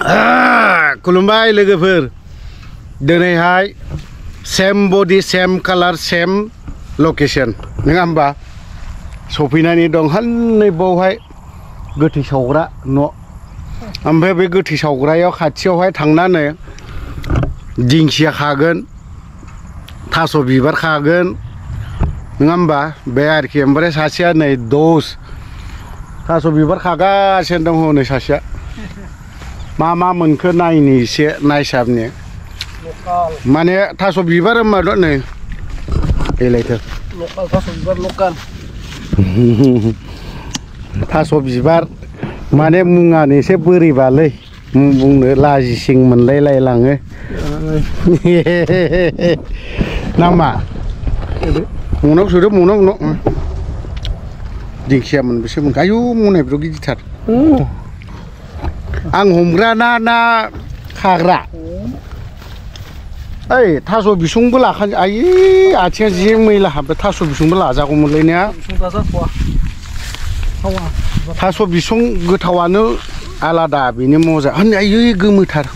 खुलुमबाय लोगोफोर दिनैहाय सेम बडि सेम कालार सेम लकेशन नङा होमबा सफैनानै दं हनै बावहाय गोथै सावग्रा न' ओमफ्राय बे गोथै सावग्रायाव खाथियावहाय थांनानै दिंखिया खागोन थास' बिबार खागोन नङा होमबा बे आरोखि ओमफ्राय सासेया नै दस थास' बिबार खागासिनो दं हनै सासेया मा मोनखो नायनि एसे नायसाबनि माने थास' बिबार होनबाथ' नै एलायथो लकाल थास' बिबार लकाल थास' बिबार माने मुङानो एसे बोरैबालै बुंनो लाजिसिं मोनलायलाङो नामा मनाव सोदो मनाव दिंखिया मोनबेसे मोनखो आयु मनायफ्राव गिदिरथार आं हमग्रा ना खाग्रा ओइ थास' बिसंबो लाखान आयै आथिङा जि मैला हाबबाय थास' बिसंबो लाजागौमोनलै ने थास' बिसं गोथावानो आलादा बेनि मजा आयै गोमोथार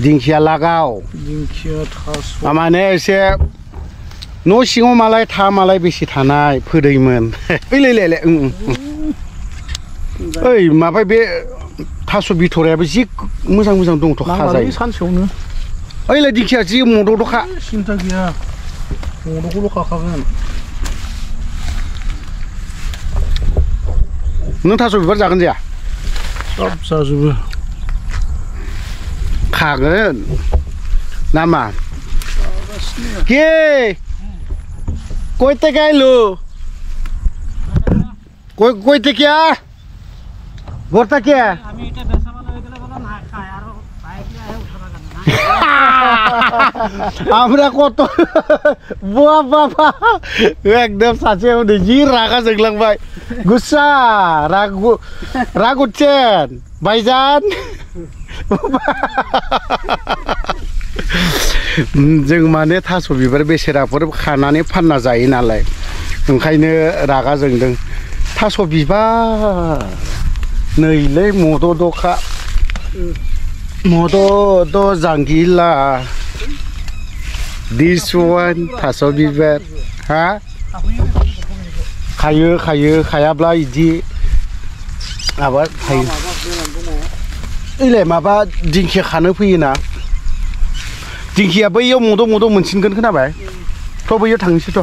दिंखिया लागाव दिंखिया थास' माने एसे न' सिङाव मालाय मालाय बेसे थानाय फोदैमोन ओइलाय ओइ माबा बे थास' बिथरायाबो जि मोजां दंथ' खाजायो सानसेयावनो ओइलाय दिंखिया जि मद'द'खा सिन्था गैया मद'खौल' खाखागोन नों थास' बिबार जागोन जाया सब जाजोबो खागोन नामा के कोयते गायलो कोयते क्या गोरता क्या আমরা কত বাবা একদম সাথে জি রাগা जोंलांबाय गुस्सा राग उঠছেন भाईजान जों माने थास' बिबार बेसेराफोर खानानै फानना जायो नालाय ओंखायनो रागा जोंदों थास' बिबार नैलै मद'द'खा मद'द' जांगिला दिस वान थास' बिबार हा खायो खायाब्ला इदि माबा थायो ओइलाय माबा दिंखिया खानो फैयोना दिंखिया बैयाव मद' मोनसिनगोन खोनाबाय थ' बैयाव थांनोसैथ'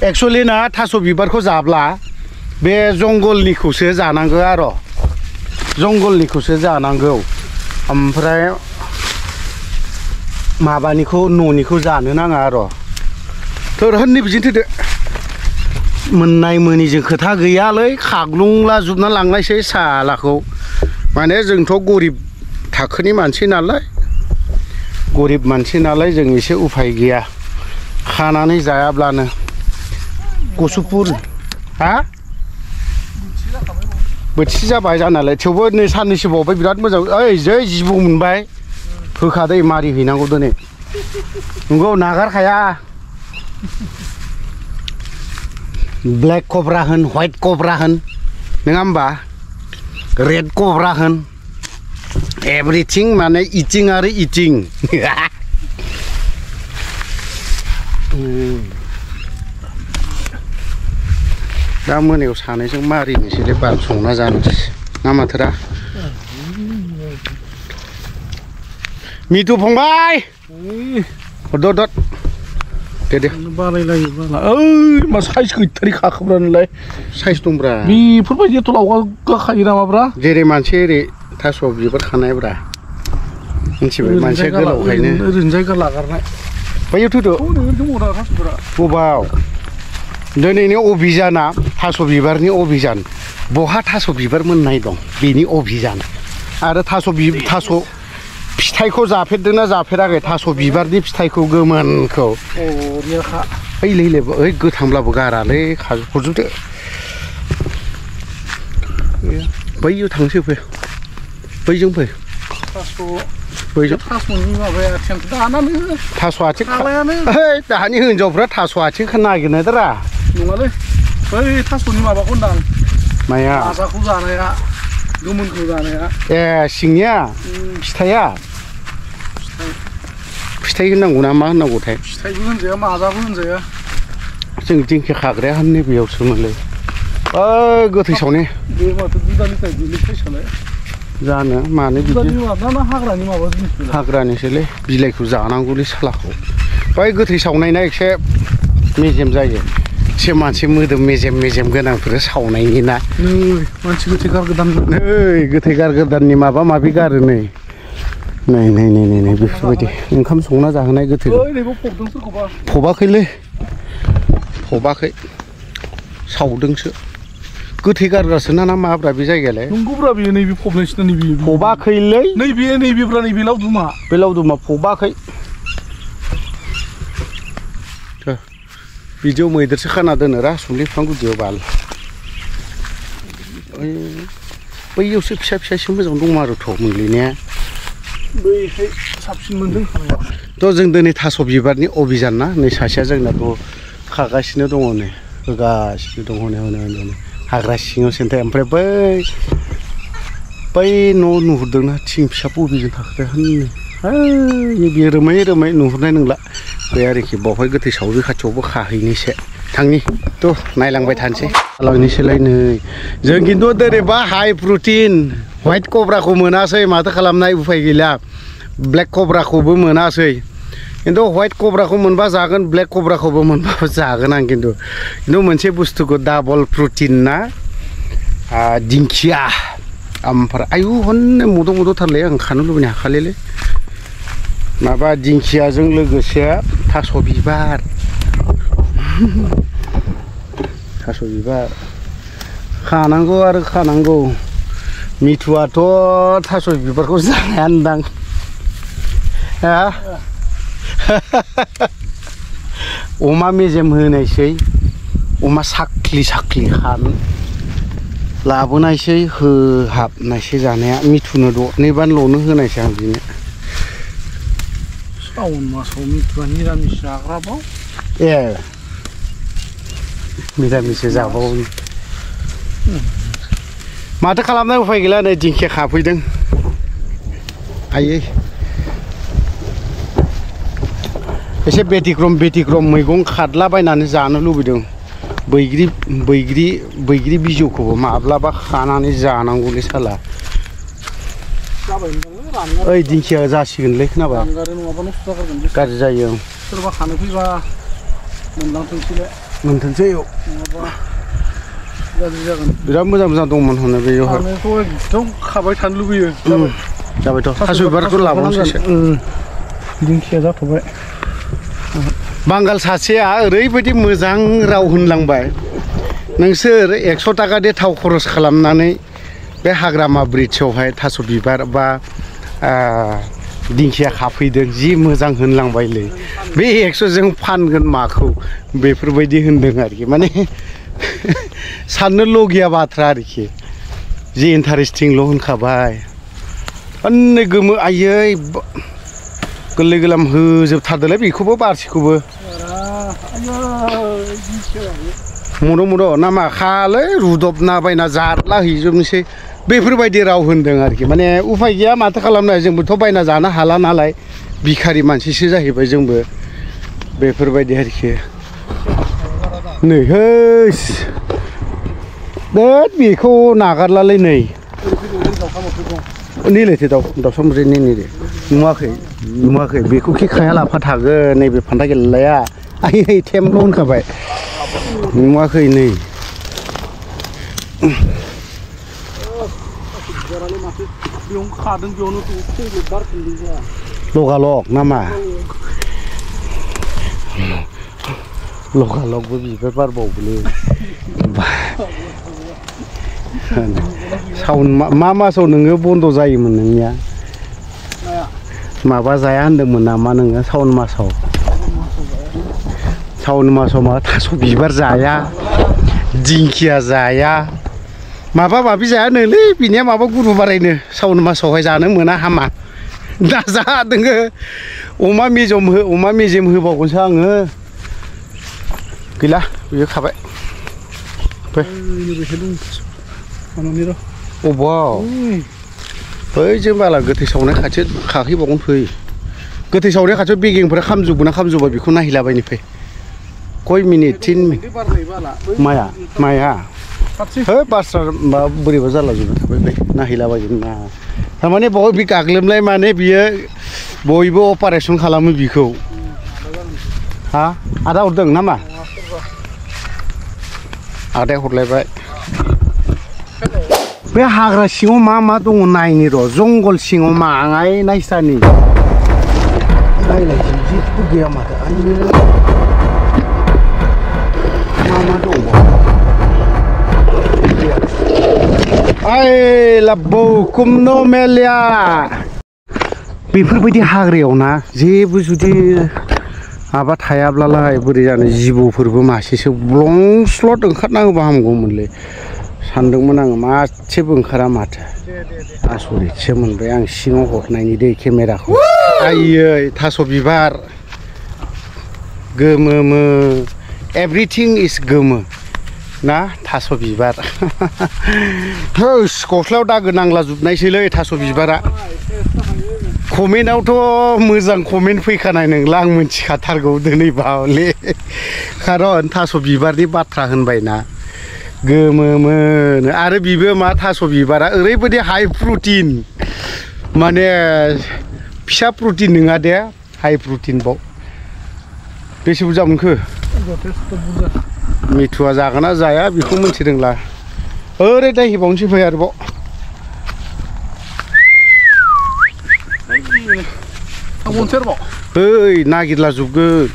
एक्सुवेलि ना थास' बिबारखौ जाब्ला बे जंगलनिखौसो जानांगौ आरो जंगलनिखौसो जानांगौ ओमफ्राय माबानिखौ न'निखौ जानो नाङा आरो थोरहोननि बिदिनो थोदो मोननाय मोनिजों खोथा गैयालै खाग्लुंला जोबना लांनायसै सालाखौ माने जोंथ' गरिब थाखोनि मानसि नालाय गरिब मानसि नालाय जों एसे उफाय गैया खानानै जायाब्लानो गसुपुर हा बोथिसे जाबाय जानालाय थेवबो नै साननैसो बावबाय बिराद मोजां ओइ जै जिबौ मोनबाय होखादै मारि हैनांगौ दिनै नंगौ नागारखाया ब्लेक कब्रा होन व्हाइट कब्रा होन नङा होमबा रेड कब्रा होन एभ्रिथिं माने इटिं आरो इटिं दा मोनायाव सानैजों मारिनोसैलै बार संना जानोसै ना माथोरा मिथु फंबाय दद दे बारायलायो बाला ओइ मा साइज गैथारै खाखोब्रानोलाय साइज दंब्रा बेफोरबायदिथ' लावगाखायो नामाब्रा जेरै मानसि ओरै थास' बिबार खानायब्रा मिथिबाय मानसिया गोलावखायनो ओरैनो जायगा लागारनाय बैयाव थुदो बबाव दिनैनि अभियाना थास' बिबारनि अभियान बहा थास' बिबार मोननाय दं बेनि अभियान आरो थास' फिथाइखौ जाफेरदोंना जाफेराखै थास' बिबारनि फिथाइखौ गोमोनखौ ओइलै ओइ गोथांब्लाबो गारालै हरजोबदो बैयाव थांसै फै बैजों फै बैजों थास'नि माबाया दानानो थास' आथिं दानि हिनजावफ्रा थास' आथिं नागिरनायदरा नङालै बै थास'नि माबाखौ होनदां माया आजाखौ जानाया गोमोनखौ जानाया ए सिंनिया फिथाइया फिथाइ होननांगौ ना मा होननांगौथाय फिथाइबो होनजाया माजाबो होनजाया जों दिंखिया खाग्राया होननो बेयावसो मोनलै गोथै सावनाय बे माथो दुदानि टाइपनि फिथाइसालाय जानो मानो बिदि ना हाग्रानि माबा जिनिस हाग्रानिसोलै बिलाइखौ जानांगौलै सालाखौ बै गोथै सावनायना एसे मेजेम जायो एसे मानसि मोदोम मेजेम गोनांफोर सावनायनि ना नै मानसि गोथै गारगोदान नै गोथै गारगोदाननि माबा माबि गारो नै बेफोरबायदि ओंखाम संना जाहोनाय गोथै फबाखैलै फबाखै सावदोंसो गोथै गारग्रासो ना माब्रा बे जायगायालाय नंगौब्रा बेयो नैबे फबनायसो नैबे फबाखैलै नैबेब्रा नैबे लावदुमा फबाखै बिदियाव मैदेरसो खाना दोनो रा सुमलि बिफां गुदियाव बाल बैयावसो फिसा मोजां दंमारोथ' मोनलिनाया बैहाय साबसिन मोनदों थ' जों दिनै थास' बिबारनि अभियान ना नै सासेया जोंनाथ' खागासिनो दङ नै होगासिनो दङ हनै हाग्रा सिङाव सेन्थाय ओमफ्राय बै न' नुहुरदोंना थिं फिसा बबेजों थाखोथाय होननो बे रोमै नुहुरनाय नंला बे आरोखि बावहाय गोथै सावो बे खाथियावबो खाहैनोसै थांनि थ' नायलांबाय थानोसै लांनोसैलाय नै जों खिन्थु दिनैबा हाइ प्रटिन व्हाइट कब्राखौ मोनासै माथो खालामनाय उफाय गैला ब्लेक कब्राखौबो मोनासै खिन्थु व्हाइट कब्राखौ मोनबा जागोन ब्लेक कब्राखौबो मोनबाबो जागोन आं खिन्थु मोनसे बुस्थुखौ डाबल प्रटिन ना दिंखिया ओमफ्राय आयु हननै मद' थारलै आं खानो लुबैनो हाखालै माबा दिंखियाजों लोगोसे थास' बिबार खानांगौ आरो खानांगौ मिथुआथ' थास' बिबारखौ जाया होनदां अमा मेजेम होनायसै अमा साख्लि खानो लाबोनायसै होहाबनायसै जानाया मिथुनो दरनैबाल'नो होनायसै आं बिनो सावन मासाव मिथुआ निरामिस जाग्राबाव ए निरामिस जाबाव माथो खालामनाय उफाय गैला नै दिंखिया खाफैदों आयै एसे बेटिक्रम मैगं खादलाबायनानै जानो लुबैदों बैग्रि बिजौखौबो माब्लाबा खानानै जानांगौलै साला ओइ दिंखिया जासिगोनलै खोनाबाय गाज्रि जायो सोरबा खानो फैबा मोनथोंसै गाज्रि जागोन बिराद मोजां दंमोन हनै बेयावहाय एकदम खाबाय थानो लुबैयो जाबायथ' थास' बिबारखौ लाबावनोसै दिंखिया जाथ'बाय बांगाल सासेया ओरैबायदि मोजां राव होनलांबाय नोंसोर 100 थाखा दे थाव खरस खालामनानै बे हाग्रामा ब्रिड्जआवहाय थास' बिबार बा दिंखिया खाफैदों जि मोजां होनलांबायलै बे 100जों फानगोन माखौ बेफोरबायदि होनदों आरोखि माने साननो लगिया बाथ्रा आरोखि जि इन्टारेस्टिंल' होनखाबाय अन्नै गोमो आयै गोरलै गोरलाम होजोबथारदोंलै बेखौबो बारसिखौबो मद' नामा खालै रुदबना बायना जारला हैजोबनोसै बेफोरबायदि राव होनदों आरोखि माने उफाय गैया माथो खालामनो जोंबोथ' बायना जानो हाला नालाय भिखारि मानसिसो जाहैबाय जोंबो बेफोरबायदि आरोखि नै हैस बेखौ नागारलालै नै नैलायथो दाउसा मोख्रेबनि नैले नुवाखै बेखौ खि खाया लाफा थागोन नैबे फान्था गेलेलाया आयै टेमल' होनखाबाय नुवाखै नै लगालग नामा लगालगबो बिबार बारबावोलै सावन मा मासाव नोङो बन्द' जायोमोन नोंनिया माबा जाया होनदोंमोन नामा नोङो सावन मासाव मा थास' बिबार जाया दिंखिया जाया माबा माबि जाया नोलै बिनिया माबा गुरु बारायनो सावन मासावहाय जानो मोना हामा दा जा दोङो अमा मेजेम होबावगोनसो आङो गैला बियो खाबाय अबाव बै जों बाला गोथै सावनाय खाथियाव खाहैबावगोन फै गोथै सावनाय खाथियाव बेगेंफोरा खामजोबगोन ना खामजोबा बेखौ नायहैलाबायनो फै कय मिनिट 3 मिनिट माया है बास्रा मा बोरैबा जालाजोबबाय थाबाय बे नायहैलाबायगोन ना थारमाने बाव बे गाग्लोबनाय माने बियो बयबो अपारेसन खालामो बिखौ हा आदा हरदों नामा आदाया हरलायबाय बे हाग्रा सिङाव मा दङ नायनि र' जंगल सिङाव माङाय नायसानि नायलाय जेबो गैया माथो मा दङ आइ लाब्बौ कुमनो मेलिया बेफोरबायदि हाग्रायाव ना जेबो जुदि माबा थायाब्लालाय बोरै जानो जिबौफोरबो मासेसो ब्लं स्लट ओंखारना होबा हामगौमोनलै सानदोंमोन आङो मासेबो ओंखारा माथो आसरितसो मोनबाय आं सिङाव हरनायनि दै केमेराखौ आयै थास' बिबार गोमो एभ्रिथिं इज गोमो ना थास' बिबार गस्लायाव दागो नांलाजोबनायसैलै थास' बिबारा कमेन्टआवथ' मोजां कमेन्ट फैखानाय नंला आं मिथिखाथारगौ दिनै बावले खारन थास' बिबारनि बाथ्रा होनबायना गोमोमोन आरो बिबो मा थास' बिबारा ओरैबायदि हाइ प्रटिन माने फिसा प्रटिन नङा दे हाइ प्रटिन बाव बेसे बुरजा मोनखो मिथुआ जागोन ना जाया बेखौ मिथिदोंला ओरै दायहैबावनोसै फै आरोबाव ओइ नागिरला जोबगोन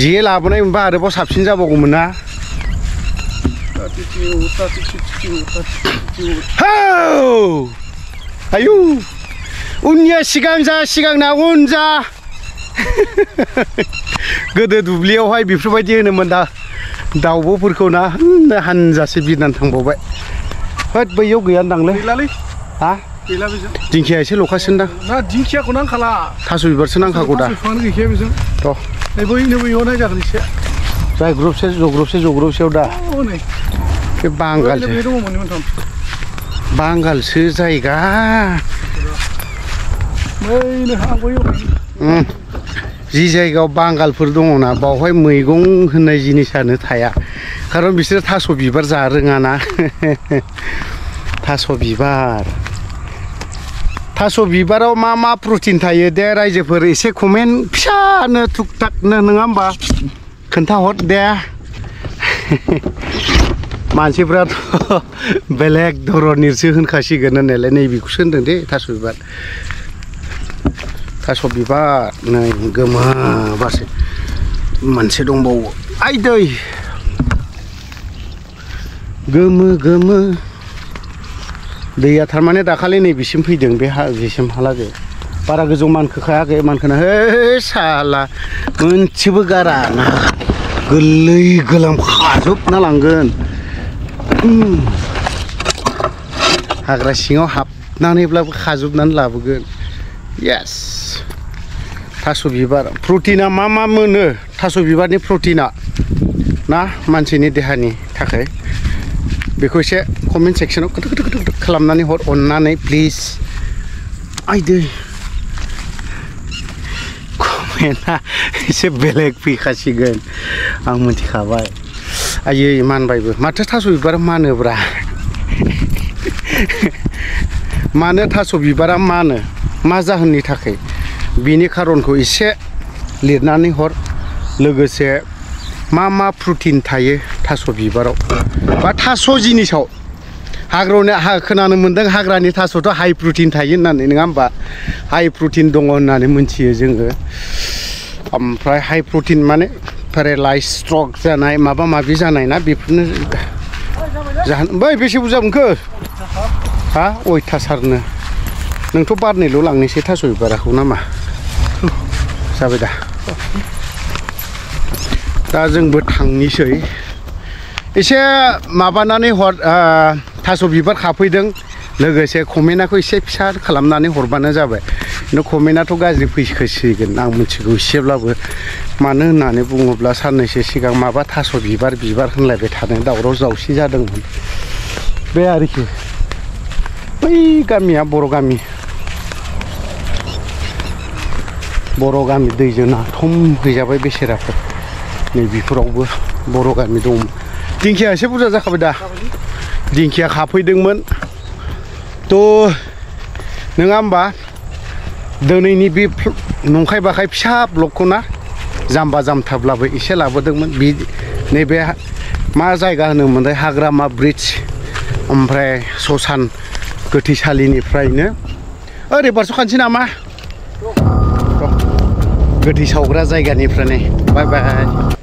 जे लाबोनाय मोनबा आरोबाव साबसिन जाबावगौमोन ना आयु उननिया सिगां जा सिगांना उन जा गोदो दुब्लियावहाय बेफोरबायदि होनोमोन दा दाउब'फोरखौ ना हानजासे बिरनानै थांबावबाय होद बैयाव गैयानदांलै गैलालै हा गैला बेजों दिंखिया एसे ल'खासोनदां ना दिंखियाखौ नांखाला थास' बिबारसो नांखागौ दा गैखाया बेजों थ' बैनो बैयाव नायजागोन एसे जाय जग्रबसेयाव दा बे बांगालसो जायगा जि जायगायाव बांगालफोर दङना बावहाय मैगं होननाय जिनिसानो थाया खारन बिसोरो थास' बिबार जा रोङाना थास' बिबाराव मा प्रटिन थायो दे रायजोफोर एसे कमेन्ट फिसानो थुक थाकनो नङा होमबा खोन्थाहर दे मानसिफ्राथ' बेलेग धरननिसो होनखासिगोन होननायलाय नैबेखौसो होनदों दे थास' बिबार नै गोमोबासो मोनसे दंबावो आइ दै गोमो दैया थारमाने दाखालि नैबेसिम फैदों बे बेसिमहालागै बारा गोजौ मानखोखायाखै मानखोना है साला मोनसेबो गारा ना गोरलै गोलाम खाजोबना लांगोन हाग्रा सिङाव हाबनानैब्लाबो खाजोबनानै लाबोगोन येस थास' बिबार प्रटिना मा मोनो थास' बिबारनि प्रटिना ना मानसिनि देहानि थाखाय बेखौ एसे कमेन्ट सेक्सनाव खोथो खालामनानै हर अननानै प्लिज आयदै कमेन्टआ एसे बेलेग फैखासिगोन आं मिथिखाबाय आयै मानबायबो माथो थास' बिबारा मानोब्रा मानो थास' बिबारा मानो मा जाहोननि थाखाय बिनि खारनखौ एसे लिरनानै हर लोगोसे मा प्रटिन थायो थास' बिबाराव बा थास' जिनिसाव हाग्रायाव खोनानो मोन्दों हाग्रानि थास'थ' हाइ प्रटिन थायो होननानै नङा होमबा हाइ प्रटिन दङ होननानै मिथियो जोङो ओमफ्राय हाइ प्रटिन माने पेरालाइज स्ट्रक जानाय माबा माबि जानाय ना बेफोरनो जाहोन बै बेसे बुरजा मोनखो हा अयथासारनो नोंथ' बारनैल' लांनोसै थास' बिबाराखौ नामा जाबाय दा जोंबो थांनोसै एसे माबानानै हर थास' बिबार खाफैदों लोगोसे कमेन्टखौ एसे फिसा खालामनानै हरबानो जाबाय कमेन्टआथ' गाज्रि फैसिगोन आं मिथिगौ एसेब्लाबो मानो होननानै बुङोब्ला साननैसो सिगां माबा थास' बिबार होनलायबाय थादों दावराव दावसि जादोंमोन बे आरोखि गामिया बर' गामि दैजों नाथम हैजाबाय बेसेराफोर नैबेफोरावबो बर' गामि दं दिंखिया एसे बुरजा जाखाबाय दा दिंखिया खाफैदोंमोन थ' नङा होमबा दिनैनि बे नंखाय बाखाय फिसा ब्लगखौ ना जाम्बा जाम्थाब्लाबो एसे लाबोदोंमोन नैबे मा जायगा होनोमोनथाय हाग्रामा ब्रिज ओमफ्राय ससान गोथैसालिनिफ्रायनो ओरै बारस'खानोसै नामा गोथै सावग्रा जायगानिफ्रायनो बाय बाय